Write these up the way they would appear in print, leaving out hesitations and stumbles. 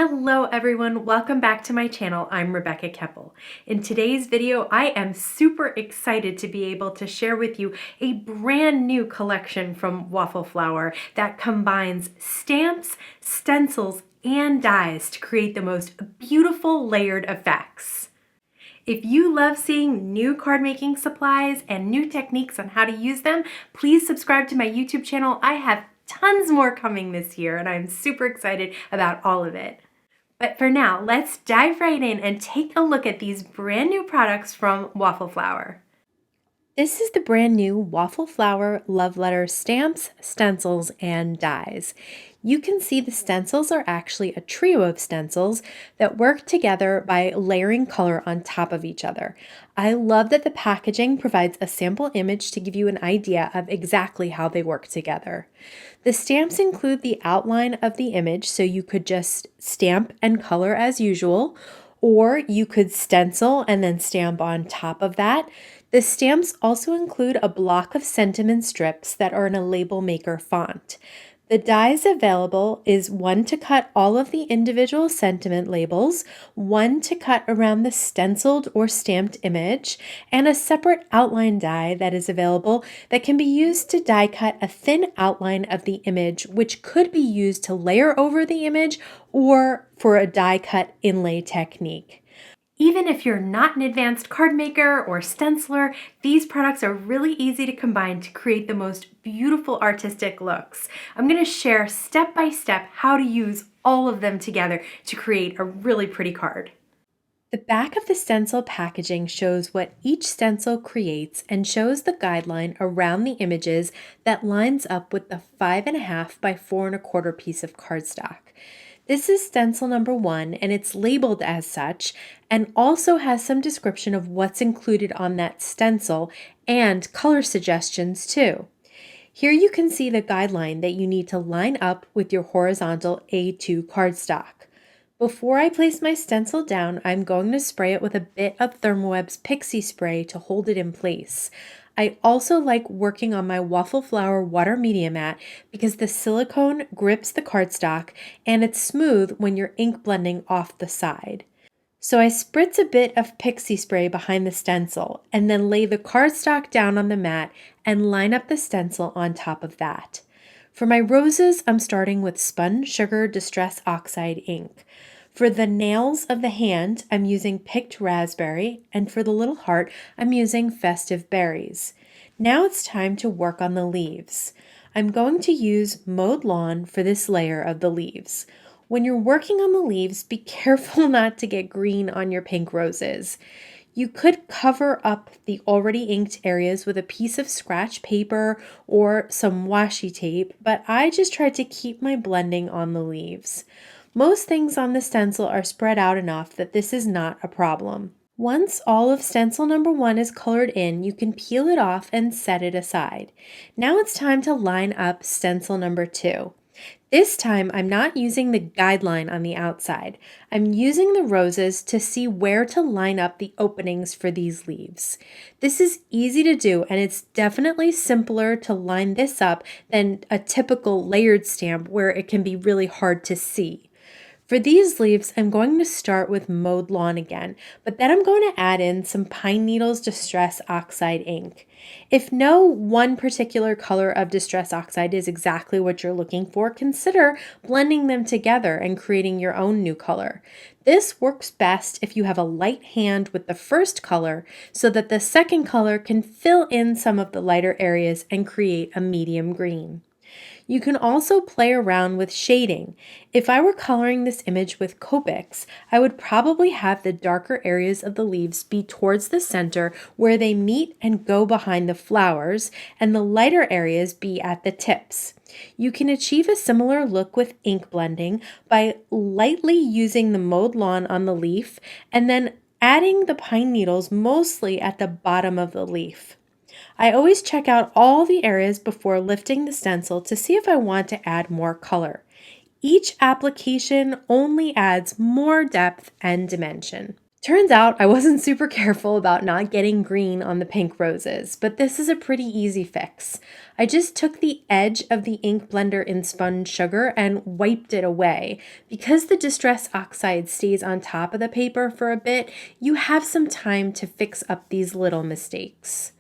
Hello everyone, welcome back to my channel. I'm Rebecca Keppel. In today's video, I am super excited to be able to share with you a brand new collection from Waffle Flower that combines stamps, stencils, and dies to create the most beautiful layered effects. If you love seeing new card making supplies and new techniques on how to use them, please subscribe to my YouTube channel. I have tons more coming this year and I'm super excited about all of it. But for now, let's dive right in and take a look at these brand new products from Waffle Flower. This is the brand new Waffle Flower Love Letter stamps, stencils, and dies. You can see the stencils are actually a trio of stencils that work together by layering color on top of each other. I love that the packaging provides a sample image to give you an idea of exactly how they work together. The stamps include the outline of the image, so you could just stamp and color as usual, or you could stencil and then stamp on top of that. The stamps also include a block of sentiment strips that are in a label maker font. The dies available is one to cut all of the individual sentiment labels, one to cut around the stenciled or stamped image, and a separate outline die that is available that can be used to die cut a thin outline of the image, which could be used to layer over the image or for a die cut inlay technique. Even if you're not an advanced card maker or stenciler, these products are really easy to combine to create the most beautiful artistic looks. I'm going to share step by step how to use all of them together to create a really pretty card. The back of the stencil packaging shows what each stencil creates and shows the guideline around the images that lines up with the 5.5 by 4.25 piece of cardstock. This is stencil number 1 and it's labeled as such and also has some description of what's included on that stencil and color suggestions too. Here you can see the guideline that you need to line up with your horizontal A2 cardstock. Before I place my stencil down, I'm going to spray it with a bit of Thermoweb's Pixie Spray to hold it in place. I also like working on my Waffle Flower water media mat because the silicone grips the cardstock and it's smooth when you're ink blending off the side. So I spritz a bit of Pixie Spray behind the stencil and then lay the cardstock down on the mat and line up the stencil on top of that. For my roses, I'm starting with Spun Sugar Distress Oxide ink. For the nails of the hand, I'm using Picked Raspberry, and for the little heart, I'm using Festive Berries. Now it's time to work on the leaves. I'm going to use Mowed Lawn for this layer of the leaves. When you're working on the leaves, be careful not to get green on your pink roses. You could cover up the already inked areas with a piece of scratch paper or some washi tape, but I just tried to keep my blending on the leaves. Most things on the stencil are spread out enough that this is not a problem. Once all of stencil number 1 is colored in, you can peel it off and set it aside. Now it's time to line up stencil number 2. This time I'm not using the guideline on the outside. I'm using the roses to see where to line up the openings for these leaves. This is easy to do and it's definitely simpler to line this up than a typical layered stamp where it can be really hard to see. For these leaves, I'm going to start with Mowed Lawn again, but then I'm going to add in some Pine Needles Distress Oxide ink. If no one particular color of Distress Oxide is exactly what you're looking for, consider blending them together and creating your own new color. This works best if you have a light hand with the first color so that the second color can fill in some of the lighter areas and create a medium green. You can also play around with shading. If I were coloring this image with Copics, I would probably have the darker areas of the leaves be towards the center where they meet and go behind the flowers, and the lighter areas be at the tips. You can achieve a similar look with ink blending by lightly using the Mowed Lawn on the leaf and then adding the pine needles mostly at the bottom of the leaf. I always check out all the areas before lifting the stencil to see if I want to add more color. Each application only adds more depth and dimension. Turns out I wasn't super careful about not getting green on the pink roses, but this is a pretty easy fix. I just took the edge of the ink blender in spun sugar and wiped it away. Because the Distress Oxide stays on top of the paper for a bit, you have some time to fix up these little mistakes.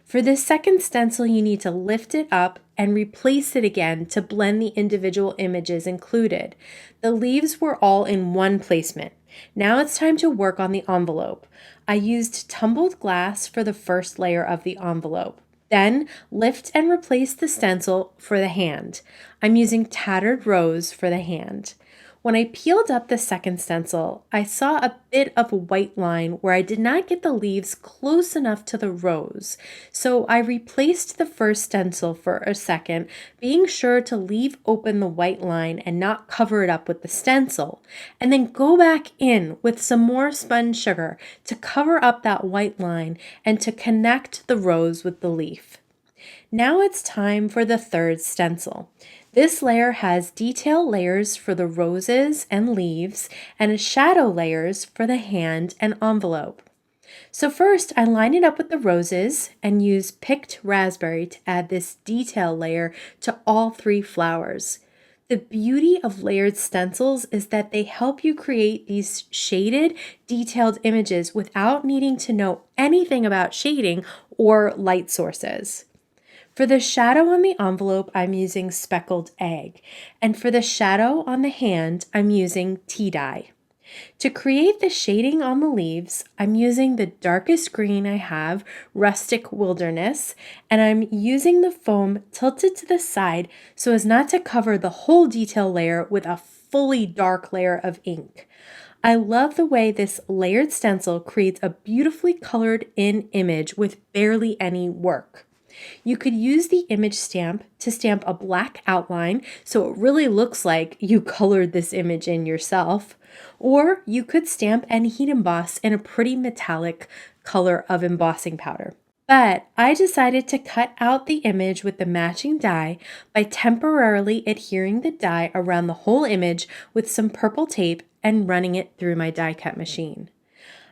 For this second stencil, you need to lift it up and replace it again to blend the individual images included. The leaves were all in one placement. Now it's time to work on the envelope. I used tumbled glass for the first layer of the envelope. Then lift and replace the stencil for the hand. I'm using tattered rose for the hand. When I peeled up the second stencil, I saw a bit of a white line where I did not get the leaves close enough to the rose. So I replaced the first stencil for a second, being sure to leave open the white line and not cover it up with the stencil, and then go back in with some more spun sugar to cover up that white line and to connect the rose with the leaf. Now it's time for the third stencil. This layer has detail layers for the roses and leaves and shadow layers for the hand and envelope. So first I line it up with the roses and use picked raspberry to add this detail layer to all three flowers. The beauty of layered stencils is that they help you create these shaded, detailed images without needing to know anything about shading or light sources. For the shadow on the envelope, I'm using speckled egg, and for the shadow on the hand, I'm using tea dye. To create the shading on the leaves, I'm using the darkest green I have, Rustic Wilderness, and I'm using the foam tilted to the side so as not to cover the whole detail layer with a fully dark layer of ink. I love the way this layered stencil creates a beautifully colored in image with barely any work. You could use the image stamp to stamp a black outline so it really looks like you colored this image in yourself, or you could stamp and heat emboss in a pretty metallic color of embossing powder. But I decided to cut out the image with the matching dye by temporarily adhering the dye around the whole image with some purple tape and running it through my die cut machine.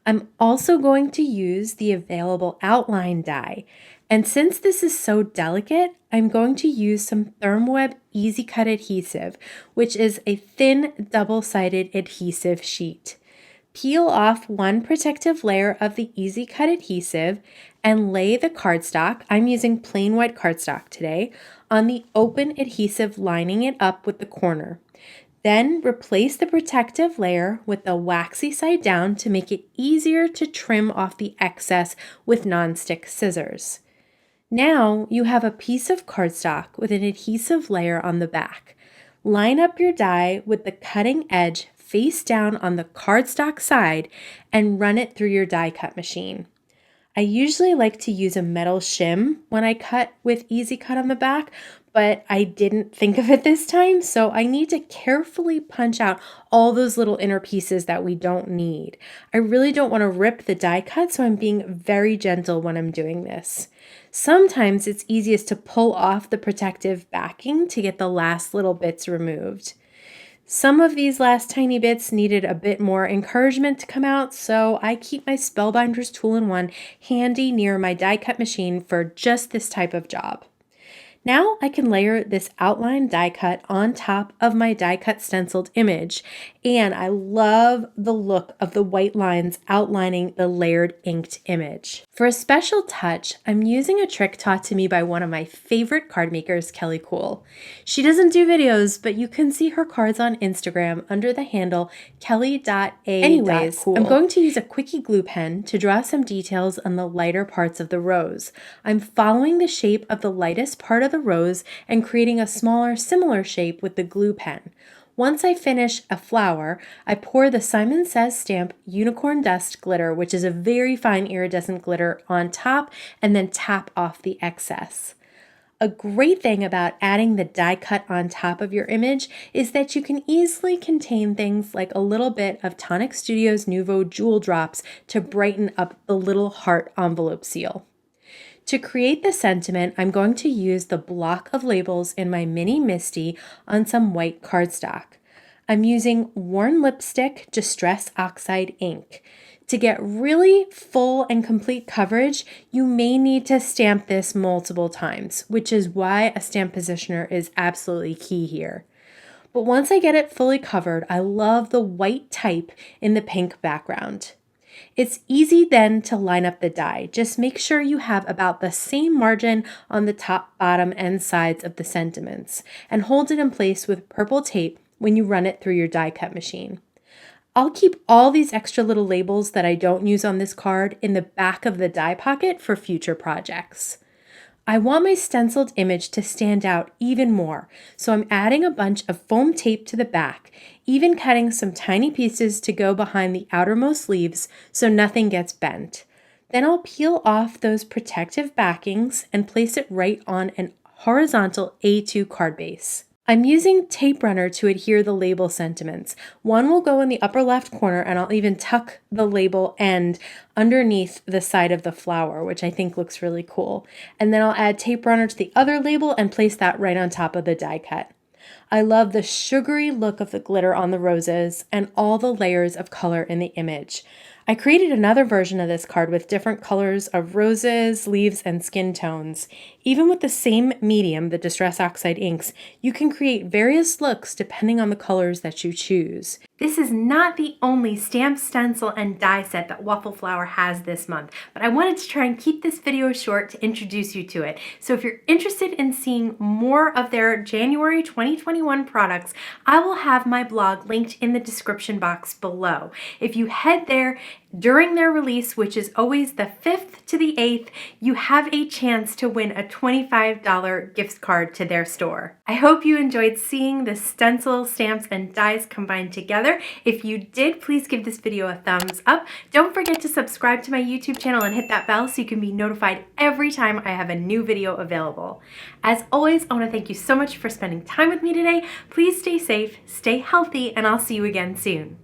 I'm also going to use the available outline die. And since this is so delicate, I'm going to use some ThermWeb Easy Cut adhesive, which is a thin double-sided adhesive sheet. Peel off one protective layer of the Easy Cut adhesive and lay the cardstock, I'm using plain white cardstock today, on the open adhesive, lining it up with the corner. Then replace the protective layer with the waxy side down to make it easier to trim off the excess with nonstick scissors. Now you have a piece of cardstock with an adhesive layer on the back. Line up your die with the cutting edge face down on the cardstock side and run it through your die cut machine. I usually like to use a metal shim when I cut with Easy Cut on the back, but I didn't think of it this time, so I need to carefully punch out all those little inner pieces that we don't need. I really don't want to rip the die cut, so I'm being very gentle when I'm doing this. Sometimes it's easiest to pull off the protective backing to get the last little bits removed. Some of these last tiny bits needed a bit more encouragement to come out, so I keep my Spellbinders tool-in-one handy near my die cut machine for just this type of job. Now I can layer this outline die cut on top of my die cut stenciled image, and I love the look of the white lines outlining the layered inked image. For a special touch, I'm using a trick taught to me by one of my favorite card makers, Kelly Cool. She doesn't do videos, but you can see her cards on Instagram under the handle kelly.a.cool. Anyways, I'm going to use a quickie glue pen to draw some details on the lighter parts of the rose. I'm following the shape of the lightest part of the rose and creating a smaller, similar shape with the glue pen. Once I finish a flower, I pour the Simon Says stamp Unicorn Dust glitter, which is a very fine iridescent glitter, on top and then tap off the excess. A great thing about adding the die cut on top of your image is that you can easily contain things like a little bit of Tonic Studios Nouveau Jewel Drops to brighten up the little heart envelope seal. To create the sentiment, I'm going to use the block of labels in my mini Misty on some white cardstock. I'm using Worn Lipstick Distress Oxide ink. To get really full and complete coverage, you may need to stamp this multiple times, which is why a stamp positioner is absolutely key here. But once I get it fully covered, I love the white type in the pink background. It's easy then to line up the die. Just make sure you have about the same margin on the top, bottom, and sides of the sentiments, and hold it in place with purple tape when you run it through your die cut machine. I'll keep all these extra little labels that I don't use on this card in the back of the die pocket for future projects. I want my stenciled image to stand out even more, so I'm adding a bunch of foam tape to the back, even cutting some tiny pieces to go behind the outermost leaves so nothing gets bent. Then I'll peel off those protective backings and place it right on an horizontal A2 card base. I'm using tape runner to adhere the label sentiments. One will go in the upper left corner, and I'll even tuck the label end underneath the side of the flower, which I think looks really cool. And then I'll add tape runner to the other label and place that right on top of the die cut. I love the sugary look of the glitter on the roses and all the layers of color in the image. I created another version of this card with different colors of roses, leaves, and skin tones. Even with the same medium, the Distress Oxide inks, you can create various looks depending on the colors that you choose. This is not the only stamp, stencil, and die set that Waffle Flower has this month, but I wanted to try and keep this video short to introduce you to it. So if you're interested in seeing more of their January 2021 products, I will have my blog linked in the description box below. If you head there during their release, which is always the 5th to the 8th, you have a chance to win a $25 gift card to their store. I hope you enjoyed seeing the stencil, stamps, and dies combined together. If you did, please give this video a thumbs up. Don't forget to subscribe to my YouTube channel and hit that bell so you can be notified every time I have a new video available. As always, I want to thank you so much for spending time with me today. Please stay safe, stay healthy, and I'll see you again soon.